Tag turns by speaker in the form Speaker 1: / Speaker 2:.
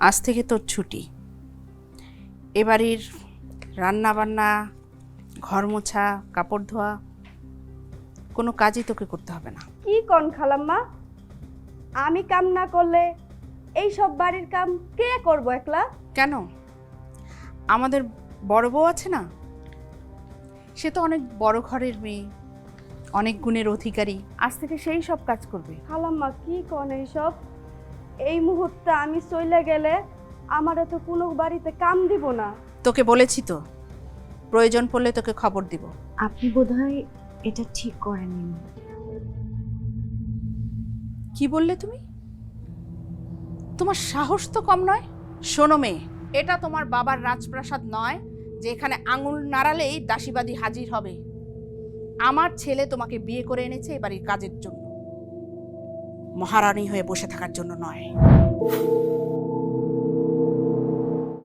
Speaker 1: আজ থেকে তোর ছুটি। এবাড়ির রান্না বান্না, ঘর মোছা, কাপড় ধোয়া কোনো কাজই তোকে করতে হবে না।
Speaker 2: কি কোন খালাম্মা, আমি কাম না করলে এই সব বাড়ির কাম কে করব একলা?
Speaker 1: কেন? আমাদের বড় বউ আছে না, সে তো অনেক বড় ঘরের মেয়ে, অনেক গুণের অধিকারী। আজ থেকে সেই সব কাজ করবে।
Speaker 2: খালাম্মা কি কোন এইসব? এই মুহূর্তে আমি চলে গেলে আমারে তো কোনো বাড়িতে কাম দিব না।
Speaker 1: তোকে বলেছি তো, প্রয়োজন পড়লে তোকে খবর দিব।
Speaker 3: আপনি বোধহয় এটা ঠিক করেননি।
Speaker 1: কি বললে তুমি? তোমার সাহস তো কম নয়। শোনো মেয়ে, এটা তোমার বাবার রাজপ্রাসাদ নয় যে এখানে আঙুল নাড়ালেই দাসীবাদী হাজির হবে। আমার ছেলে তোমাকে বিয়ে করে এনেছে এবাড়ির কাজের জন্য, মহারানী হয়ে বসে থাকার জন্য নয়।